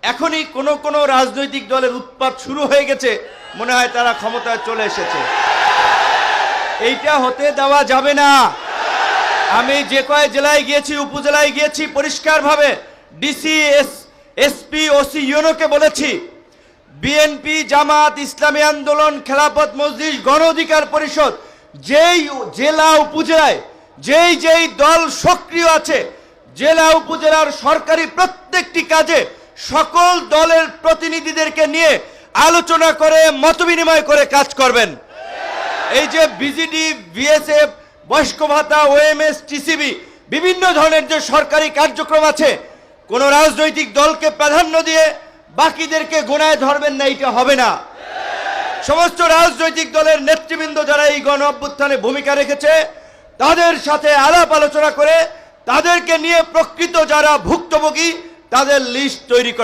এখনই কোন রাজনৈতিক দলের উৎপাত শুরু হয়ে গেছে, মনে হয় তারা ক্ষমতায় চলে এসেছে। এইটা হতে দেওয়া যাবে না। আমি যে কয় জেলায় গিয়েছি, উপজেলায় গিয়েছি, পরিষ্কারভাবে ডিসি, এসপি, ওসি, ইউনোকে বলেছি, বিএনপি, জামাত, ইসলামী আন্দোলন, খেলাফত মজলিস, গণ অধিকার পরিষদ, যেই জেলা উপজেলায় যেই দল সক্রিয় আছে, জেলা উপজেলার সরকারি প্রত্যেকটি কাজে সকল দলের প্রতিনিধিদেরকে নিয়ে আলোচনা করে মতবিনিময় করে কাজ করবেন। এই যে বিজিডি, বিএসএফ, বয়স্ক ভাতা, ওএমএস, টিসিবি, বিভিন্ন ধরনের যে সরকারি কার্যক্রম আছে, কোন রাজনৈতিক দলকে প্রাধান্য দিয়ে বাকিদেরকে গোনায় ধরবেন না, এটা হবে না। সমস্ত রাজনৈতিক দলের নেতৃবৃন্দ যারা এই গণ অভ্যুত্থানে ভূমিকা রেখেছে, তাদের সাথে আলাপ আলোচনা করে তাদেরকে নিয়ে প্রকৃত যারা ভুক্তভোগী তাদের লিস্ট তৈরি করতে